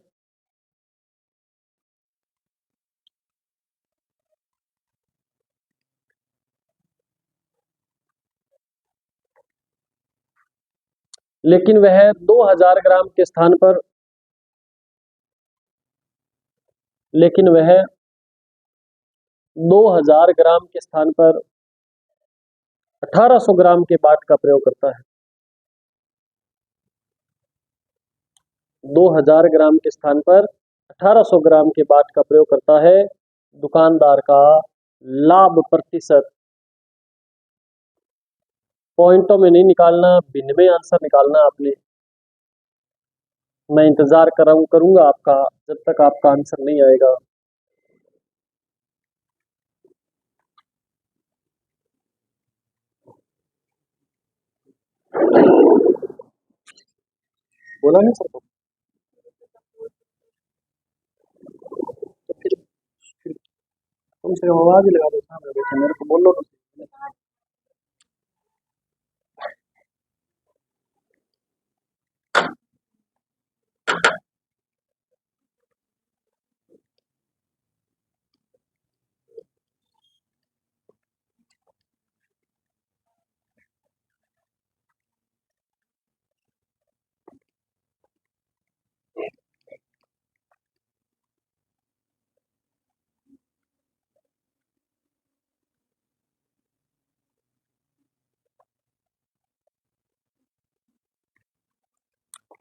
लेकिन वह 2000 ग्राम के स्थान पर लेकिन वह 2000 ग्राम के स्थान पर 1800 ग्राम के बाट का प्रयोग करता है। 2000 ग्राम के स्थान पर 1800 ग्राम के बाट का प्रयोग करता है। दुकानदार का लाभ प्रतिशत पॉइंटों में नहीं निकालना, भिन्न में आंसर निकालना आपने। मैं इंतजार करूंगा आपका जब तक आपका आंसर नहीं आएगा। बोला नहीं सर? तो फिर कम से कम आवाज ही लगा दो सामने बैठे, मेरे को बोलो तो।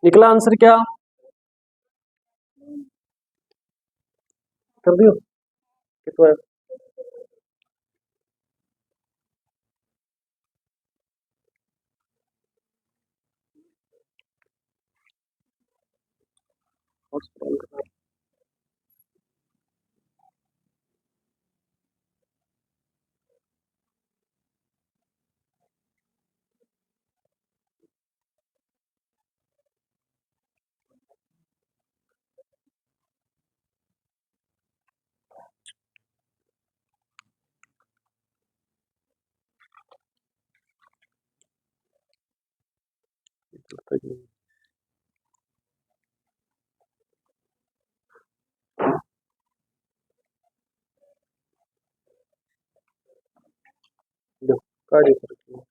निकला आंसर क्या? कर दियो कितना है? और scroll करना। काढ़ी करके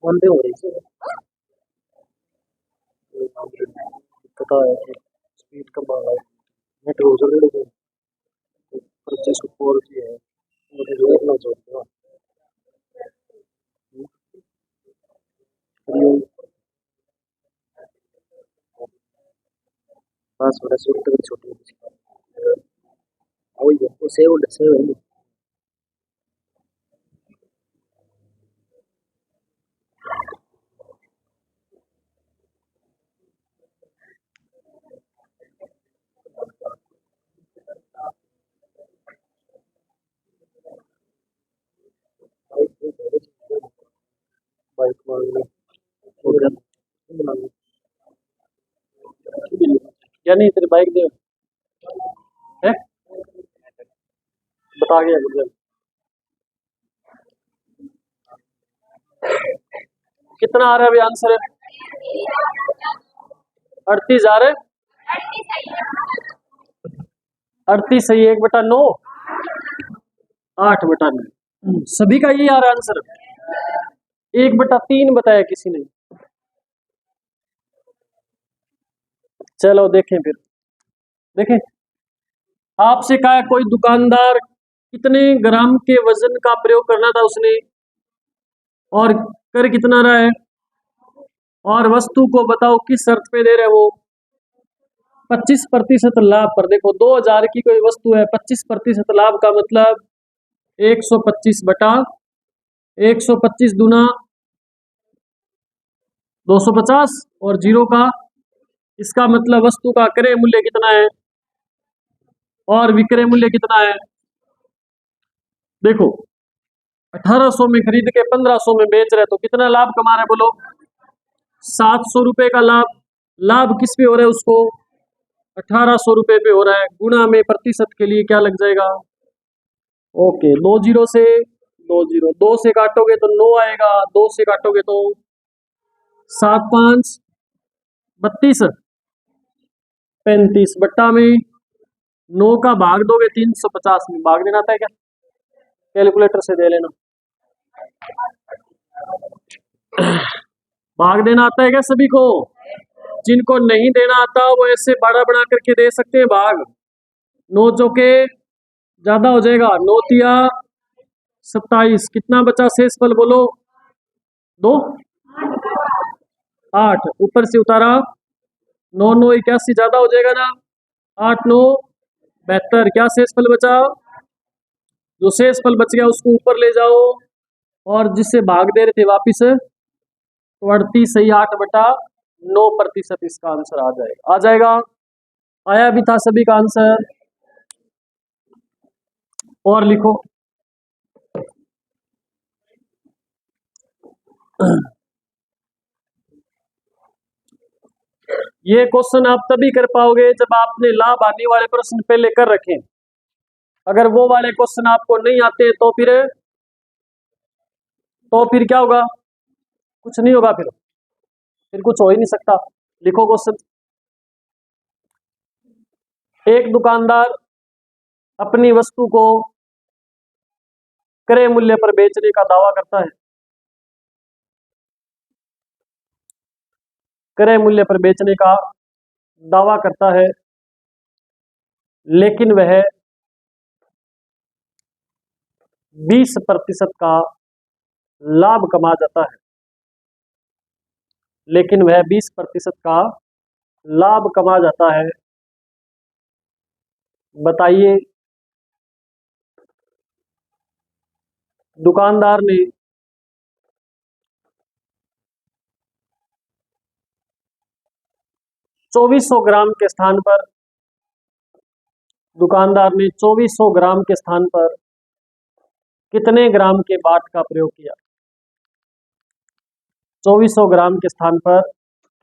बंदे हो रही है पता है कि स्पीड कम आ रहा है नेट यूजर को 25 की है मुझे देखना चाहिए बस बड़ा सूरत भी छोटी है वही है वो सेव है बाइक वाले या नहीं तेरी बाइक दे है बता गया गुजर कितना आ रहा है अभी आंसर 38 आ रहा है 38 सही 1/9 8/9 सभी का यही आ रहा है आंसर 1/3 बताया किसी ने चलो देखें फिर देखें आपसे कहा है कोई दुकानदार कितने ग्राम के वजन का प्रयोग करना था उसने और कर कितना रहा है और वस्तु को बताओ किस शर्त पे दे रहे हो 25% लाभ पर देखो 2000 की कोई वस्तु है 25% लाभ का मतलब 125 बटा 125 दूना 250 और जीरो का इसका मतलब वस्तु का क्रय मूल्य कितना है और विक्रय मूल्य कितना है देखो 1800 में खरीद के 1500 में बेच रहे तो कितना लाभ कमा रहे बोलो 700 रुपए का लाभ लाभ किस पे हो रहा है उसको 1800 रुपए पे हो रहा है गुणा में प्रतिशत के लिए क्या लग जाएगा ओके 20 से 20 2 से काटोगे तो 9 आएगा 2 से काटोगे तो 7 5 32 35 बट्टा में 9 का भाग दोगे 350 में भाग देना आता है क्या कैलकुलेटर से दे लेना भाग देना आता है क्या सभी को जिनको नहीं देना आता वो ऐसे बड़ा बना करके दे सकते हैं भाग 9 चौके ज्यादा हो जाएगा 9 तिया 27 कितना बचा शेषफल बोलो 2 8 ऊपर से उतारा 9 9 81 ज्यादा हो जाएगा ना 8 9 72 क्या शेषफल बचा जो शेषफल बच गया उसको ऊपर ले जाओ और जिससे भाग दे रहे थे वापिस तो 38 सही 8/9% इसका आंसर आ जाएगा आया भी था सभी का आंसर और लिखो ये क्वेश्चन आप तभी कर पाओगे जब आपने लाभ हानि वाले प्रश्न पहले कर रखे अगर वो वाले क्वेश्चन आपको नहीं आते तो फिर क्या होगा कुछ नहीं होगा फिर कुछ हो ही नहीं सकता लिखो क्वेश्चन एक दुकानदार अपनी वस्तु को क्रय मूल्य पर बेचने का दावा करता है क्रय मूल्य पर बेचने का दावा करता है लेकिन वह 20% का लाभ कमा जाता है लेकिन वह 20% का लाभ कमा जाता है बताइए दुकानदार ने 2400 ग्राम के स्थान पर दुकानदार ने 2400 ग्राम के स्थान पर कितने ग्राम के बाट का प्रयोग किया? 2400 ग्राम के स्थान पर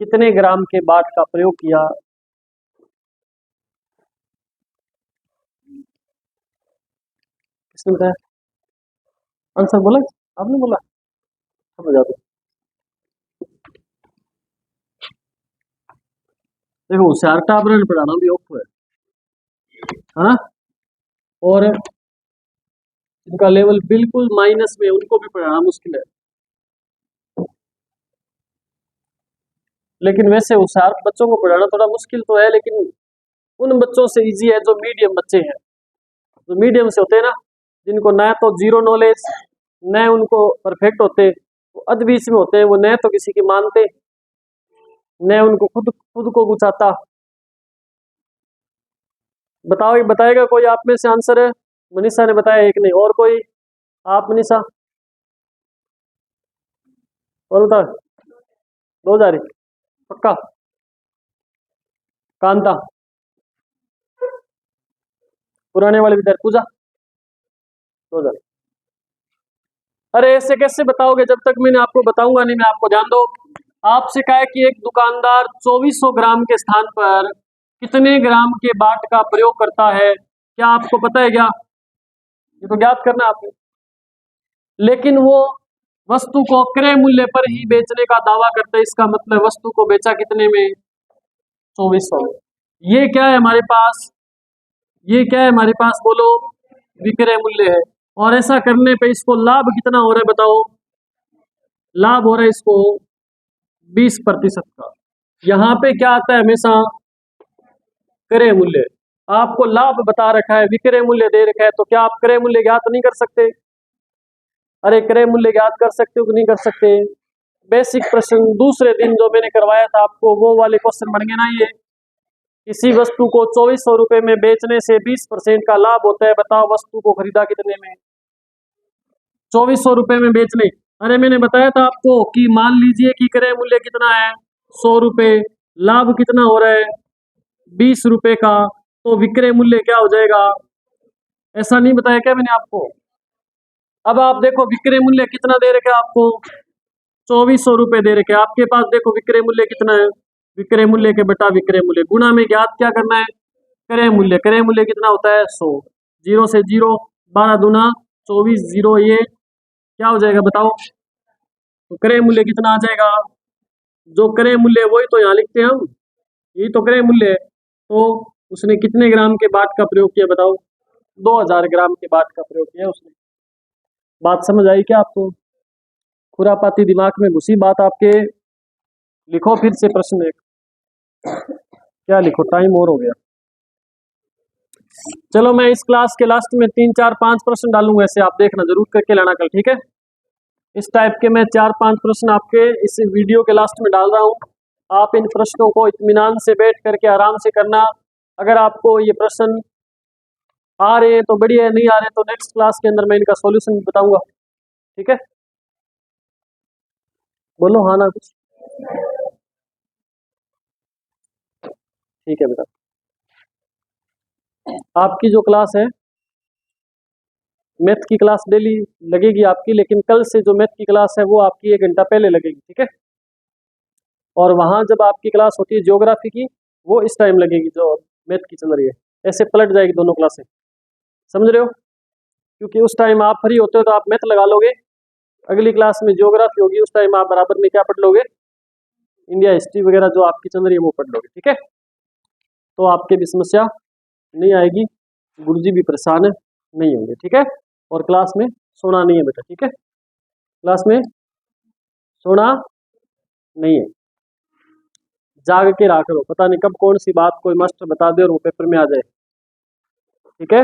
कितने ग्राम के बाट का प्रयोग किया? किसने बताया? आंसर बोला? आपने बोला? समझ आता। देखो होशियार टाबरन पढ़ाना भी औखा है ना, और जिनका लेवल बिल्कुल माइनस में उनको भी पढ़ाना मुश्किल है। लेकिन वैसे होशियार बच्चों को पढ़ाना थोड़ा मुश्किल तो है, लेकिन उन बच्चों से इजी है जो मीडियम बच्चे हैं, जो मीडियम से होते हैं ना, जिनको न तो जीरो नॉलेज न उनको परफेक्ट होते, वो अध बीच में होते हैं, वो न तो किसी की मानते न उनको खुद को कुछ आता। बताओ, बताएगा कोई आप में से आंसर है? मनीषा ने बताया एक, नहीं और कोई? आप मनीषा और बता। 2000 पक्का? कांता पुराने वाले विद्यार्थी पूजा 2000। अरे ऐसे कैसे बताओगे जब तक मैंने आपको बताऊंगा नहीं मैं आपको। ध्यान दो, आपसे कहा है कि एक दुकानदार 2400 ग्राम के स्थान पर कितने ग्राम के बाट का प्रयोग करता है, क्या आपको पता है क्या? ये तो ज्ञात करना आपने। लेकिन वो वस्तु को क्रय मूल्य पर ही बेचने का दावा करते हैं, इसका मतलब वस्तु को बेचा कितने में? 2400 में। ये क्या है हमारे पास? ये क्या है हमारे पास? बोलो, विक्रय मूल्य है। और ऐसा करने पे इसको लाभ कितना हो रहा है बताओ? लाभ हो रहा है इसको 20% का। यहाँ पे क्या आता है हमेशा? क्रय मूल्य। आपको लाभ बता रखा है, विक्रय मूल्य दे रखा है, तो क्या आप क्रय मूल्य ज्ञात नहीं कर सकते? अरे क्रय मूल्य ज्ञात कर सकते हो कि नहीं कर सकते? बेसिक प्रश्न दूसरे दिन जो मैंने करवाया था आपको, वो वाले क्वेश्चन बन गए ना ये। किसी वस्तु को 2400 रुपए में बेचने से 20% का लाभ होता है, बताओ वस्तु को खरीदा कितने में? 2400 रुपए में बेचने। अरे मैंने बताया था आपको कि मान लीजिए कि क्रय मूल्य कितना है? 100 रुपए, लाभ कितना हो रहा है? 20 रुपए का, तो विक्रय मूल्य क्या हो जाएगा? ऐसा नहीं बताया क्या मैंने आपको? अब आप देखो विक्रय मूल्य कितना दे रखे आपको? 2400 रुपए दे रखे। आपके पास देखो विक्रय मूल्य कितना है? विक्रय मूल्य के बटा विक्रय मूल्य गुणा में ज्ञात क्या करना है? क्रय मूल्य। क्रय मूल्य कितना होता है? 100। 0 से 0, 12 दूना 24, 0 ये क्या हो जाएगा बताओ? तो क्रय मूल्य कितना आ जाएगा? जो क्रय मूल्य वही तो यहाँ लिखते हैं हम, यही तो क्रय मूल्य है। तो उसने कितने ग्राम के बाट का प्रयोग किया बताओ? 2000 ग्राम के बाट का प्रयोग किया उसने। बात समझ आई क्या आपको? खुरापाती दिमाग में घुसी बात आपके? लिखो फिर से प्रश्न एक। क्या लिखो, टाइम और हो गया। चलो मैं इस क्लास के लास्ट में 3, 4, 5 प्रश्न डालूंगा, ऐसे आप देखना जरूर करके लाना कल, ठीक है? इस टाइप के मैं 4, 5 प्रश्न आपके इस वीडियो के लास्ट में डाल रहा हूँ। आप इन प्रश्नों को इत्मीनान से बैठ करके आराम से करना। अगर आपको ये प्रश्न आ रहे हैं तो बढ़िया है, नहीं आ रहे तो नेक्स्ट क्लास के अंदर मैं इनका सॉल्यूशन बताऊंगा, ठीक है? बोलो हाँ ना कुछ। ठीक है बेटा, आपकी जो क्लास है मैथ की क्लास डेली लगेगी आपकी, लेकिन कल से जो मैथ की क्लास है वो आपकी 1 घंटा पहले लगेगी, ठीक है? और वहाँ जब आपकी क्लास होती है ज्योग्राफी की, वो इस टाइम लगेगी जो मैथ की चल रही है। ऐसे पलट जाएगी दोनों क्लासें, समझ रहे हो? क्योंकि उस टाइम आप फ्री होते हो तो आप मैथ लगा लोगे, अगली क्लास में ज्योग्राफी होगी, उस टाइम आप बराबर में क्या पढ़ लोगे? इंडिया हिस्ट्री वगैरह जो आपकी चल रही है वो पढ़ लोगे, ठीक है? तो आपके भी समस्या नहीं आएगी, गुरुजी भी परेशान नहीं होंगे, ठीक है? और क्लास में सोना नहीं है बेटा, ठीक है? क्लास में सोना नहीं है, जाग के रहा करो, पता नहीं कब कौन सी बात कोई मास्टर बता दे और वो पेपर में आ जाए, ठीक है?